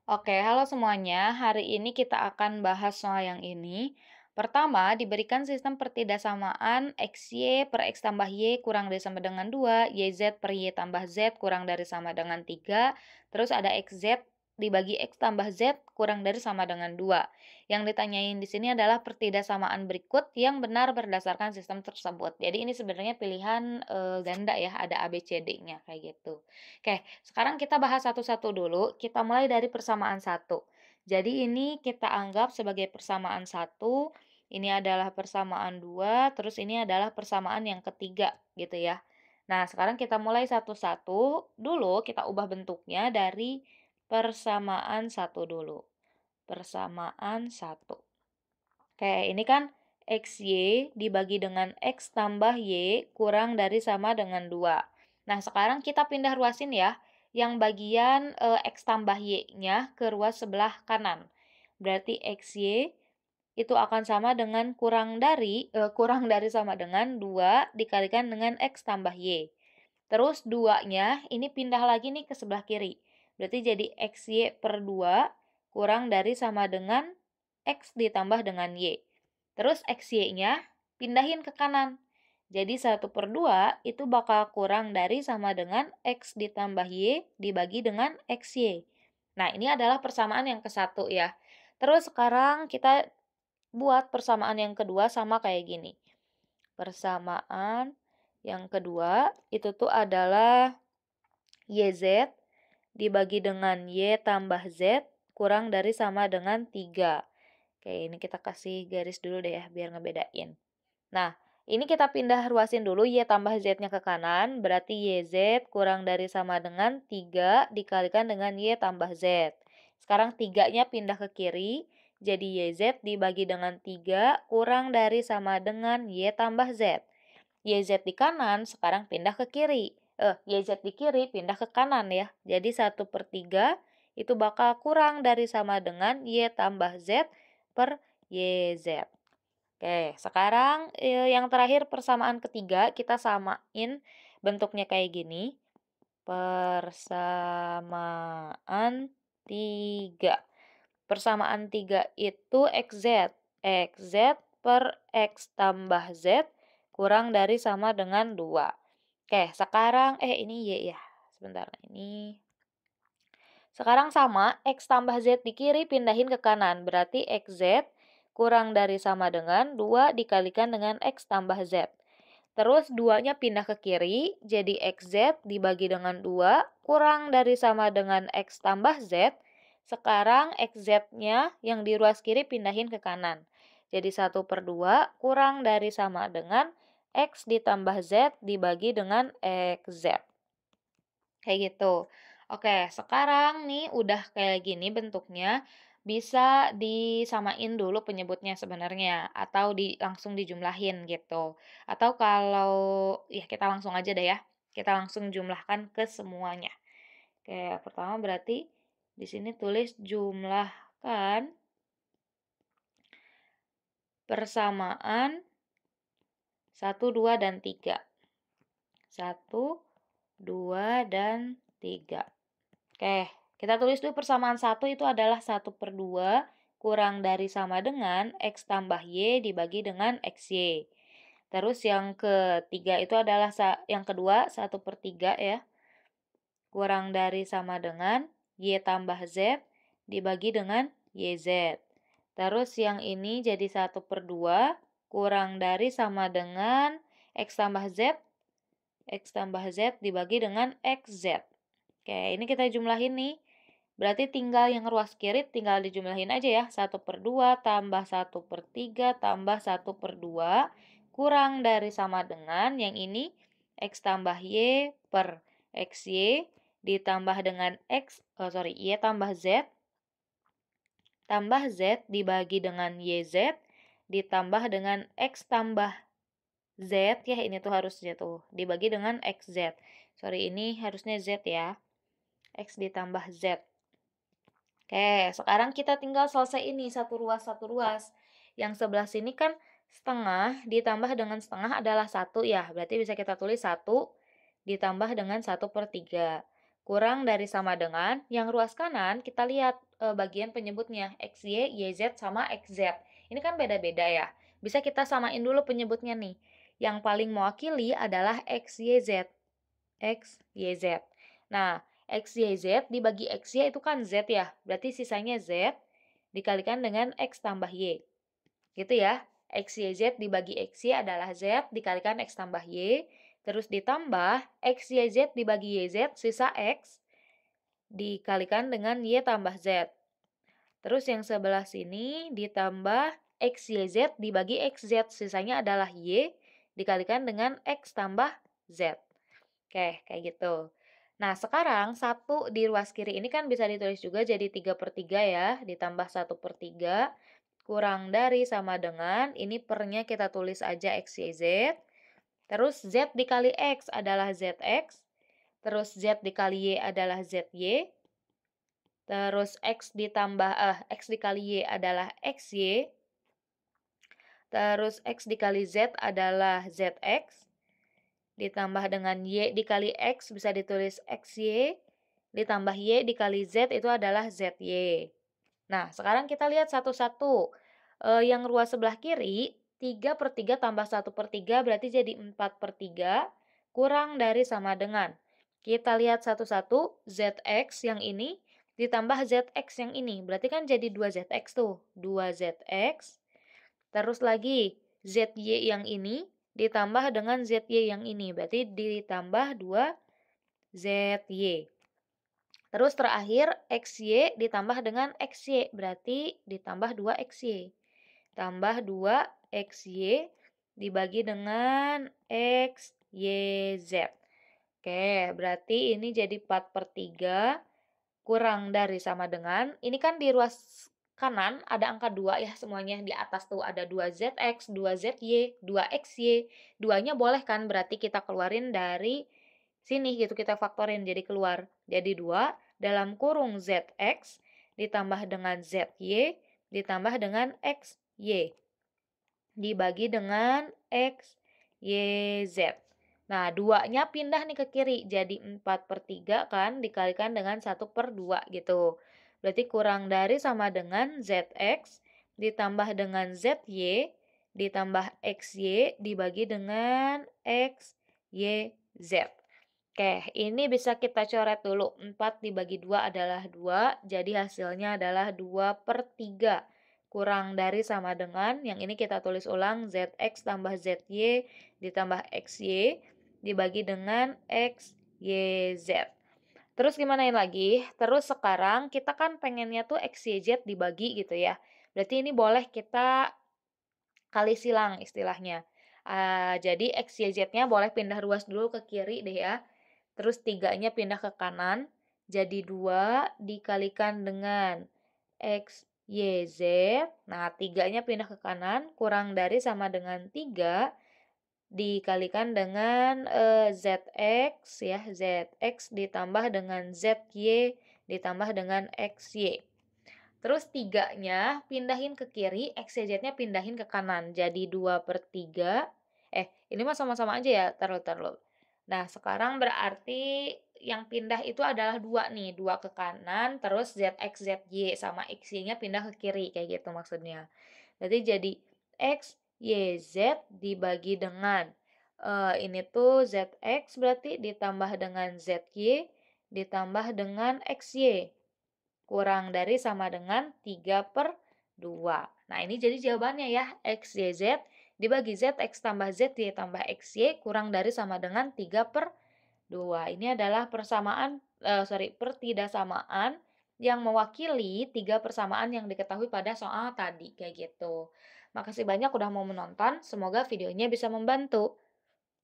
Oke, halo semuanya. Hari ini kita akan bahas soal yang ini. Pertama, diberikan sistem pertidaksamaan XY per X tambah Y kurang dari sama dengan 2, YZ per Y tambah Z kurang dari sama dengan 3, terus ada XZ dibagi X tambah Z kurang dari sama dengan 2. Yang ditanyain di sini adalah pertidaksamaan berikut yang benar berdasarkan sistem tersebut. Jadi ini sebenarnya pilihan ganda ya, ada A, B, C, D-nya kayak gitu. Oke, sekarang kita bahas satu-satu dulu. Kita mulai dari persamaan satu. Jadi ini kita anggap sebagai persamaan satu, ini adalah persamaan dua, terus ini adalah persamaan yang ketiga gitu ya. Nah, sekarang kita mulai satu-satu. Dulu kita ubah bentuknya dari persamaan satu dulu. Persamaan satu. Oke, ini kan XY dibagi dengan X tambah Y kurang dari sama dengan 2. Nah, sekarang kita pindah ruasin ya. Yang bagian X tambah Y-nya ke ruas sebelah kanan. Berarti XY itu akan sama dengan kurang dari sama dengan 2 dikalikan dengan X tambah Y. Terus 2-nya ini pindah lagi nih ke sebelah kiri. Berarti jadi XY per 2 kurang dari sama dengan X ditambah dengan Y. Terus XY-nya pindahin ke kanan. Jadi 1/2 itu bakal kurang dari sama dengan X ditambah Y dibagi dengan XY. Nah, ini adalah persamaan yang ke-1 ya. Terus sekarang kita buat persamaan yang kedua sama kayak gini. Persamaan yang kedua itu tuh adalah YZ dibagi dengan Y tambah Z kurang dari sama dengan 3. Oke, ini kita kasih garis dulu deh ya, biar ngebedain. Nah, ini kita pindah ruasin dulu Y tambah Z-nya ke kanan, berarti YZ kurang dari sama dengan 3 dikalikan dengan Y tambah Z. Sekarang 3-nya pindah ke kiri, jadi YZ dibagi dengan 3 kurang dari sama dengan Y tambah Z. YZ di kanan sekarang pindah ke kiri. YZ di kiri pindah ke kanan ya. Jadi 1/3 itu bakal kurang dari sama dengan Y tambah Z per YZ. Oke, sekarang yang terakhir persamaan ketiga kita samain bentuknya kayak gini. Persamaan 3. Persamaan 3 itu XZ. XZ per X tambah Z kurang dari sama dengan 2. Oke, sekarang ini Y ya. Sebentar, ini. Sekarang sama, X tambah Z di kiri pindahin ke kanan. Berarti XZ kurang dari sama dengan 2 dikalikan dengan X tambah Z. Terus 2-nya pindah ke kiri, jadi XZ dibagi dengan 2 kurang dari sama dengan X tambah Z. Sekarang XZ-nya yang di ruas kiri pindahin ke kanan. Jadi 1/2 kurang dari sama dengan X ditambah Z dibagi dengan XZ. Kayak gitu. Oke, sekarang nih udah kayak gini bentuknya, bisa disamain dulu penyebutnya sebenarnya, atau langsung dijumlahin gitu. Atau kalau, ya kita langsung aja deh ya, kita langsung jumlahkan ke semuanya. Oke, pertama berarti di sini tulis jumlahkan persamaan 1, 2, dan 3. 1, 2, dan 3. Oke, kita tulis dulu persamaan 1 itu adalah 1/2 kurang dari sama dengan X tambah Y dibagi dengan XY. Terus yang ketiga itu adalah yang kedua 1/3 ya, kurang dari sama dengan Y tambah Z dibagi dengan YZ. Terus yang ini jadi 1/2 kurang dari sama dengan X tambah Z, X tambah Z dibagi dengan XZ. Oke, ini kita jumlahin nih. Berarti tinggal yang ruas kiri tinggal dijumlahin aja ya. 1/2 tambah 1/3 tambah 1/2 kurang dari sama dengan yang ini X tambah Y per XY ditambah dengan Y tambah Z tambah Z dibagi dengan YZ ditambah dengan X tambah Z ya, ini tuh harusnya tuh dibagi dengan XZ. Sorry, ini harusnya Z ya. X ditambah Z. Oke, sekarang kita tinggal selesai ini satu ruas. Yang sebelah sini kan setengah ditambah dengan setengah adalah 1 ya. Berarti bisa kita tulis 1 ditambah dengan 1/3. kurang dari sama dengan, yang ruas kanan kita lihat bagian penyebutnya, XY, YZ, sama XZ. Ini kan beda-beda ya. Bisa kita samain dulu penyebutnya nih. Yang paling mewakili adalah XYZ. XYZ. Nah, XYZ dibagi XY itu kan Z ya. Berarti sisanya Z dikalikan dengan X tambah Y. Gitu ya. XYZ dibagi XY adalah Z dikalikan X tambah Y. Terus ditambah XYZ dibagi YZ, sisa X, dikalikan dengan Y tambah Z. Terus yang sebelah sini ditambah XYZ dibagi XZ, sisanya adalah Y, dikalikan dengan X tambah Z. Oke, kayak gitu. Nah, sekarang 1 di ruas kiri ini kan bisa ditulis juga jadi 3/3 ya, ditambah 1/3, kurang dari sama dengan, ini pernya kita tulis aja XYZ, terus Z dikali X adalah ZX, terus Z dikali Y adalah ZY, terus X dikali Y adalah XY, terus X dikali Z adalah ZX, ditambah dengan Y dikali X bisa ditulis XY, ditambah Y dikali Z itu adalah ZY. Nah, sekarang kita lihat satu-satu. Yang ruas sebelah kiri, 3/3 tambah 1/3 berarti jadi 4/3, kurang dari sama dengan. Kita lihat satu-satu, ZX yang ini ditambah ZX yang ini. Berarti kan jadi 2ZX tuh. 2ZX. Terus lagi, ZY yang ini ditambah dengan ZY yang ini. Berarti ditambah 2ZY. Terus terakhir, XY ditambah dengan XY, berarti ditambah 2XY. Tambah 2XY dibagi dengan XYZ. Oke, berarti ini jadi 4/3 kurang dari sama dengan, ini kan di ruas kanan ada angka 2 ya semuanya, di atas tuh ada 2ZX, 2ZY, 2XY, 2-nya boleh kan, berarti kita keluarin dari sini gitu, kita faktorin jadi keluar. Jadi 2 dalam kurung ZX ditambah dengan ZY ditambah dengan XY dibagi dengan XYZ. Nah, 2-nya pindah nih ke kiri, jadi 4/3 kan, dikalikan dengan 1/2 gitu. Berarti kurang dari sama dengan ZX ditambah dengan ZY ditambah XY dibagi dengan XYZ. Oke, ini bisa kita coret dulu. 4 dibagi 2 adalah 2, jadi hasilnya adalah 2/3. Kurang dari sama dengan, yang ini kita tulis ulang, ZX tambah ZY ditambah XY dibagi dengan XYZ. Terus gimana lagi? Terus sekarang kita kan pengennya tuh XYZ dibagi gitu ya. Berarti ini boleh kita kali silang istilahnya. Jadi XYZ-nya boleh pindah ruas dulu ke kiri deh ya. Terus 3-nya pindah ke kanan. Jadi 2 dikalikan dengan XYZ. Nah, 3-nya pindah ke kanan. Kurang dari sama dengan 3 dikalikan dengan ZX ya. ZX ditambah dengan ZY ditambah dengan XY. Terus 3-nya pindahin ke kiri, XYZ-nya pindahin ke kanan. Jadi 2/3. Ini mah sama-sama aja ya, taruh. Nah, sekarang berarti yang pindah itu adalah 2 nih, 2 ke kanan, terus ZX, ZY sama XY-nya pindah ke kiri, kayak gitu maksudnya. Berarti jadi X, Y, Z dibagi dengan, ini tuh ZX berarti ditambah dengan ZY, ditambah dengan XY. Kurang dari sama dengan 3/2. Nah, ini jadi jawabannya ya, X, Y, Z dibagi Z, X tambah Z, Y tambah X, Y kurang dari sama dengan 3/2. Ini adalah pertidaksamaan yang mewakili 3 persamaan yang diketahui pada soal tadi, kayak gitu. Makasih banyak udah mau menonton, semoga videonya bisa membantu.